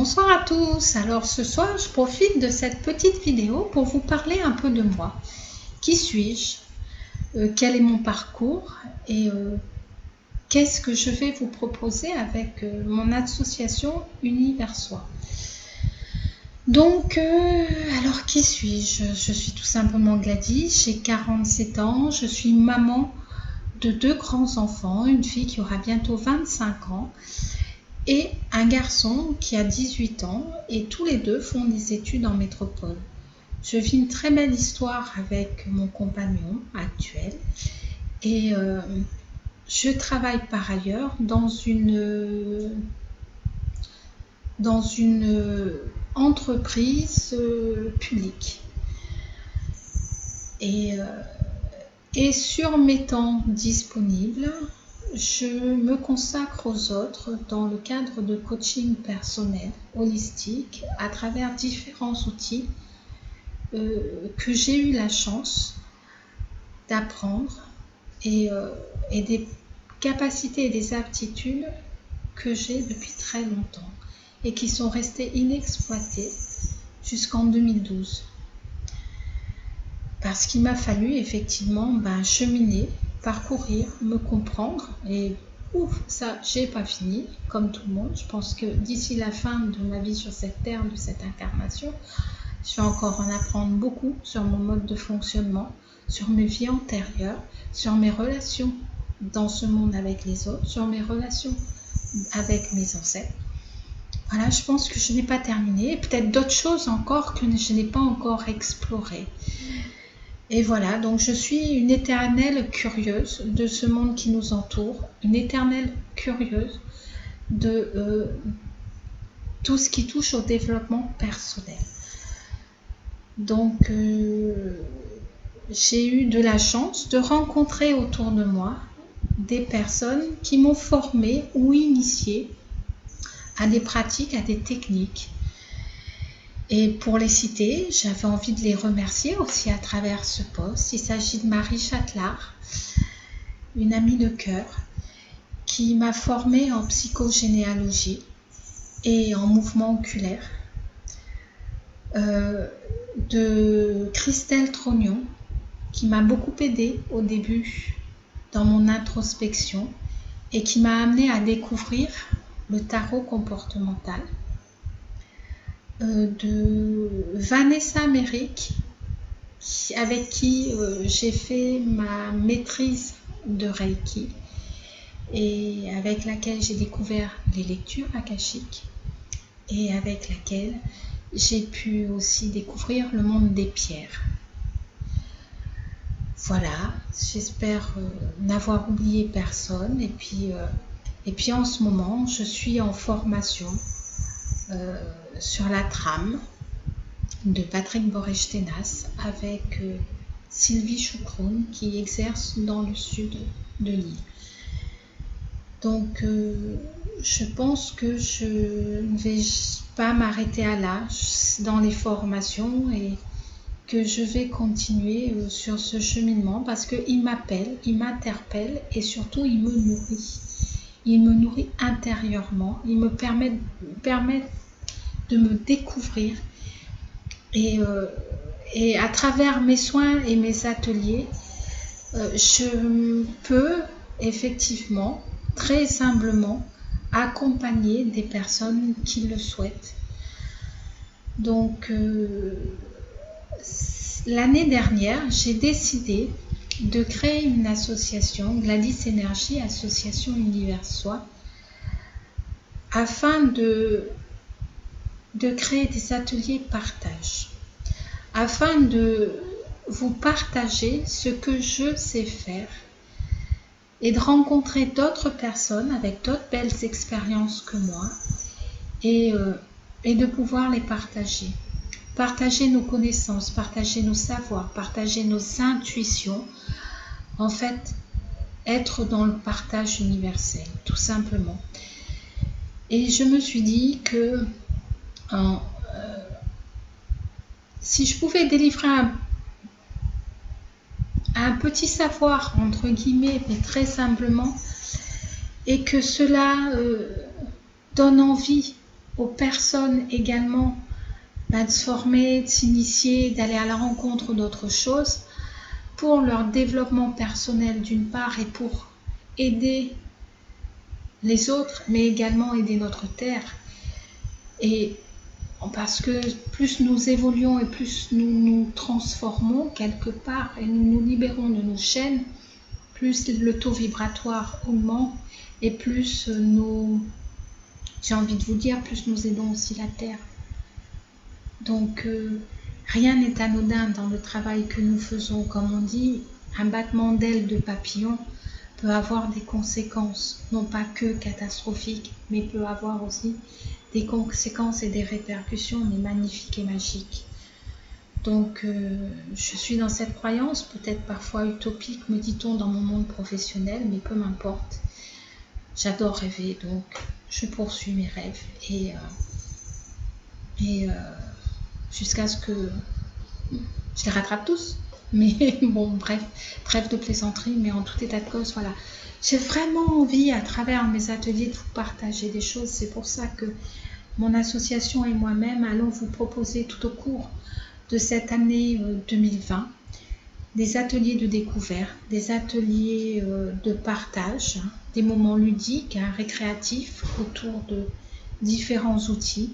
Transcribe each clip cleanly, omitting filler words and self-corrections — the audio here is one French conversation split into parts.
Bonsoir à tous. Alors ce soir, je profite de cette petite vidéo pour vous parler un peu de moi. Qui suis-je? Quel est mon parcours? Et qu'est-ce que je vais vous proposer avec mon association Univers Soi? Donc, alors qui suis-je? Je suis tout simplement Gladys, j'ai 47 ans, je suis maman de 2 grands enfants, une fille qui aura bientôt 25 ans et un garçon qui a 18 ans, et tous les deux font des études en métropole. Je vis une très belle histoire avec mon compagnon actuel et je travaille par ailleurs dans une entreprise publique. Et sur mes temps disponibles, je me consacre aux autres dans le cadre de coaching personnel, holistique, à travers différents outils que j'ai eu la chance d'apprendre et des capacités et des aptitudes que j'ai depuis très longtemps et qui sont restées inexploitées jusqu'en 2012. Parce qu'il m'a fallu effectivement cheminer, parcourir, me comprendre et ça, j'ai pas fini, comme tout le monde. Je pense que d'ici la fin de ma vie sur cette terre, de cette incarnation, je vais encore en apprendre beaucoup sur mon mode de fonctionnement, sur mes vies antérieures, sur mes relations dans ce monde avec les autres, sur mes relations avec mes ancêtres. Voilà, je pense que je n'ai pas terminé, et peut-être d'autres choses encore que je n'ai pas encore explorées. Et voilà, donc je suis une éternelle curieuse de ce monde qui nous entoure, une éternelle curieuse de tout ce qui touche au développement personnel. Donc j'ai eu de la chance de rencontrer autour de moi des personnes qui m'ont formée ou initiée à des pratiques, à des techniques. Et pour les citer, j'avais envie de les remercier aussi à travers ce post. Il s'agit de Marie Châtelard, une amie de cœur, qui m'a formée en psychogénéalogie et en mouvement oculaire. De Christelle Trognon, qui m'a beaucoup aidée au début dans mon introspection et qui m'a amenée à découvrir le tarot comportemental. De Vanessa Merrick, avec qui j'ai fait ma maîtrise de Reiki et avec laquelle j'ai découvert les lectures akashiques et avec laquelle j'ai pu aussi découvrir le monde des pierres. Voilà, j'espère n'avoir oublié personne. Et puis en ce moment, je suis en formation sur la trame de Patrick Boreshténas avec Sylvie Choukroun qui exerce dans le sud de l'île. Donc je pense que je ne vais pas m'arrêter à là dans les formations et que je vais continuer sur ce cheminement parce qu'il m'appelle, il m'interpelle et surtout il me nourrit. Il me nourrit intérieurement, il me permet de me découvrir et à travers mes soins et mes ateliers, je peux effectivement, très humblement, accompagner des personnes qui le souhaitent. Donc, l'année dernière, j'ai décidé de créer une association, Gladys Énergie, Association Univers Soi, afin de créer des ateliers partage, afin de vous partager ce que je sais faire et de rencontrer d'autres personnes avec d'autres belles expériences que moi et de pouvoir les partager. Partager nos connaissances, partager nos savoirs, partager nos intuitions. En fait, être dans le partage universel, tout simplement. Et je me suis dit que si je pouvais délivrer un petit savoir, entre guillemets, mais très simplement, et que cela donne envie aux personnes également de se former, de s'initier, d'aller à la rencontre d'autres choses pour leur développement personnel d'une part et pour aider les autres, mais également aider notre terre. Et parce que plus nous évoluons et plus nous nous transformons quelque part et nous nous libérons de nos chaînes, plus le taux vibratoire augmente et plus j'ai envie de vous dire, plus nous aidons aussi la terre. Donc rien n'est anodin dans le travail que nous faisons. Comme on dit, un battement d'aile de papillon peut avoir des conséquences, non pas que catastrophiques, mais peut avoir aussi des conséquences et des répercussions, mais magnifiques et magiques. Donc je suis dans cette croyance, peut-être parfois utopique, me dit-on, dans mon monde professionnel, mais peu m'importe. J'adore rêver, donc je poursuis mes rêves et jusqu'à ce que je les rattrape tous. Mais bon, bref, trêve de plaisanterie, mais en tout état de cause, voilà. J'ai vraiment envie, à travers mes ateliers, de vous partager des choses. C'est pour ça que mon association et moi-même allons vous proposer tout au cours de cette année 2020 des ateliers de découverte, des ateliers de partage, des moments ludiques, récréatifs autour de différents outils.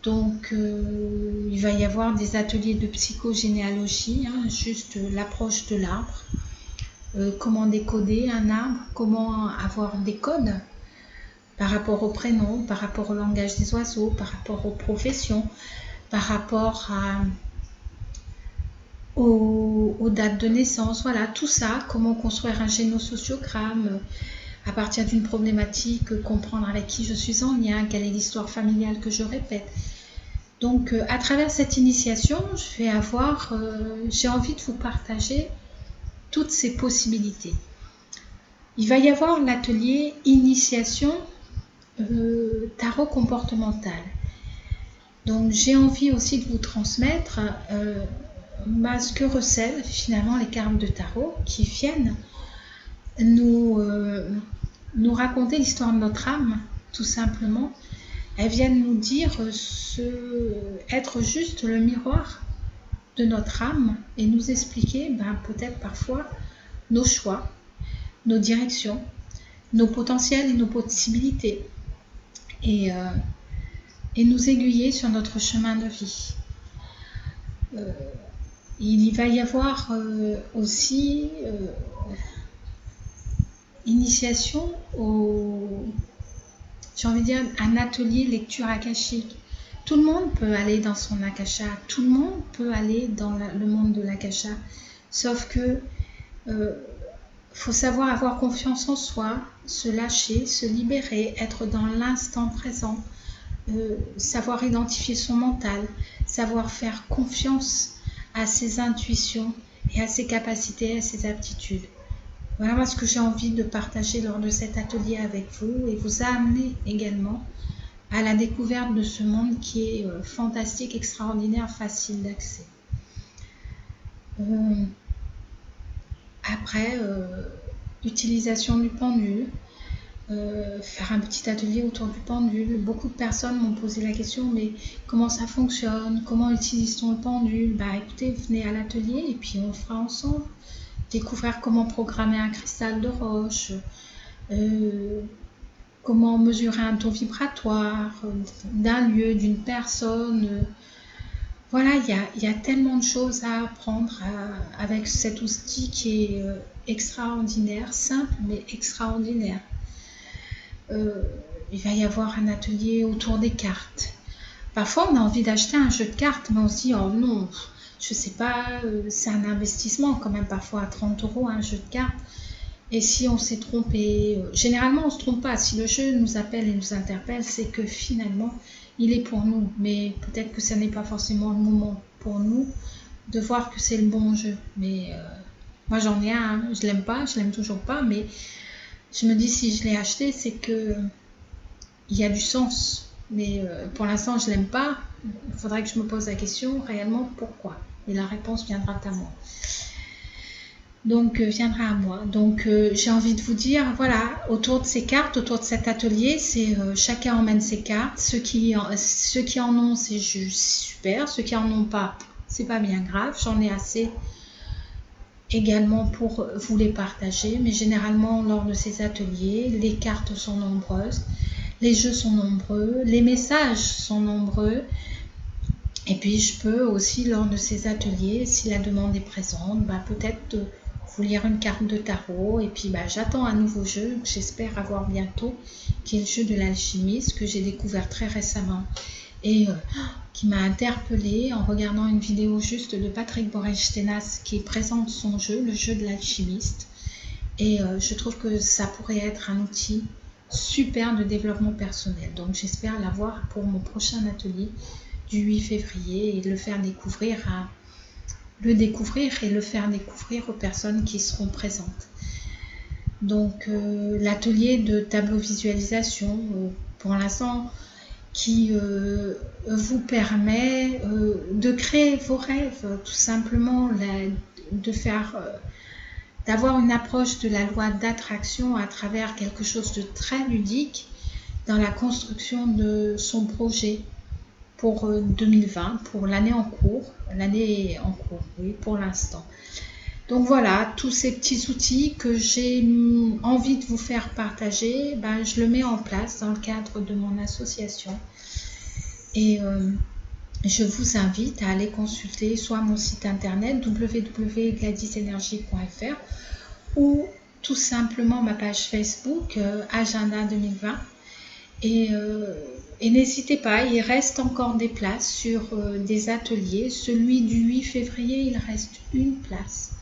Donc il va y avoir des ateliers de psychogénéalogie, juste l'approche de l'arbre, comment décoder un arbre, comment avoir des codes par rapport au prénom, par rapport au langage des oiseaux, par rapport aux professions, par rapport aux dates de naissance, voilà, tout ça, comment construire un génosociogramme à partir d'une problématique, comprendre avec qui je suis en lien, quelle est l'histoire familiale que je répète. Donc à travers cette initiation, j'ai envie de vous partager toutes ces possibilités. Il va y avoir l'atelier initiation tarot comportemental. Donc j'ai envie aussi de vous transmettre ce que recèlent finalement les cartes de tarot qui viennent nous raconter l'histoire de notre âme, tout simplement. Elles viennent nous dire être juste le miroir de notre âme et nous expliquer peut-être parfois nos choix, nos directions, nos potentiels et nos possibilités et nous aiguiller sur notre chemin de vie. Il y va y avoir aussi initiation j'ai envie de dire, un atelier lecture akashique. Tout le monde peut aller dans son akasha, tout le monde peut aller dans le monde de l'akasha, sauf que faut savoir avoir confiance en soi, se lâcher, se libérer, être dans l'instant présent, savoir identifier son mental, savoir faire confiance à ses intuitions et à ses capacités, à ses aptitudes. Voilà ce que j'ai envie de partager lors de cet atelier avec vous et vous amener également à la découverte de ce monde qui est fantastique, extraordinaire, facile d'accès. Après, utilisation du pendule, faire un petit atelier autour du pendule. Beaucoup de personnes m'ont posé la question, mais comment ça fonctionne? Comment utilise-t-on le pendule? Écoutez, venez à l'atelier et puis on fera ensemble. Découvrir comment programmer un cristal de roche, comment mesurer un taux vibratoire d'un lieu, d'une personne. Voilà, il y a tellement de choses à apprendre avec cet outil qui est extraordinaire, simple mais extraordinaire. Il va y avoir un atelier autour des cartes. Parfois, on a envie d'acheter un jeu de cartes, mais on se dit, oh non, je sais pas, c'est un investissement quand même parfois à 30 € un jeu de cartes. Et si on s'est trompé, généralement on ne se trompe pas. Si le jeu nous appelle et nous interpelle, c'est que finalement il est pour nous. Mais peut-être que ce n'est pas forcément le moment pour nous de voir que c'est le bon jeu. Mais moi j'en ai un, je l'aime pas, je l'aime toujours pas, mais je me dis si je l'ai acheté, c'est que il y a du sens. Mais pour l'instant je l'aime pas. Il faudrait que je me pose la question réellement pourquoi. Et la réponse viendra à moi. donc viendra à moi. Donc j'ai envie de vous dire, voilà, autour de ces cartes, autour de cet atelier, c'est chacun emmène ses cartes. Ceux qui en ont, c'est juste super. Ceux qui en ont pas, c'est pas bien grave. J'en ai assez également pour vous les partager. Mais généralement, lors de ces ateliers, les cartes sont nombreuses, les jeux sont nombreux, les messages sont nombreux. Et puis je peux aussi, lors de ces ateliers, si la demande est présente, peut-être vous lire une carte de tarot. Et puis j'attends un nouveau jeu que j'espère avoir bientôt, qui est le jeu de l'alchimiste, que j'ai découvert très récemment et qui m'a interpellée en regardant une vidéo juste de Patrick Borel-Stenas qui présente son jeu, le jeu de l'alchimiste. Et je trouve que ça pourrait être un outil super de développement personnel. Donc j'espère l'avoir pour mon prochain atelier du 8 février et le découvrir et le faire découvrir aux personnes qui seront présentes. Donc l'atelier de tableau visualisation, pour l'instant, qui vous permet de créer vos rêves, tout simplement, d'avoir une approche de la loi d'attraction à travers quelque chose de très ludique dans la construction de son projet pour 2020, pour l'année en cours, oui, pour l'instant. Donc voilà, tous ces petits outils que j'ai envie de vous faire partager, je le mets en place dans le cadre de mon association. Et je vous invite à aller consulter soit mon site internet www.gladisenergie.fr ou tout simplement ma page Facebook Agenda 2020. Et n'hésitez pas, il reste encore des places sur des ateliers. Celui du 8 février, il reste une place.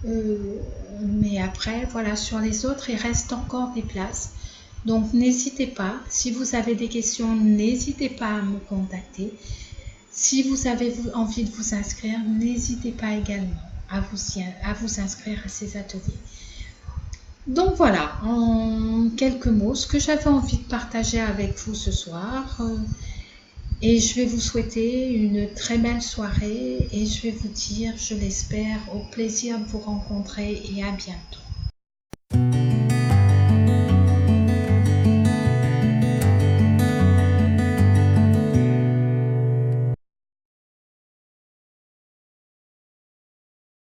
Mais après, voilà, sur les autres, il reste encore des places. Donc n'hésitez pas, si vous avez des questions, n'hésitez pas à me contacter. Si vous avez envie de vous inscrire, n'hésitez pas également à vous inscrire à ces ateliers. Donc voilà, en quelques mots, ce que j'avais envie de partager avec vous ce soir. Et je vais vous souhaiter une très belle soirée et je vais vous dire, je l'espère, au plaisir de vous rencontrer et à bientôt.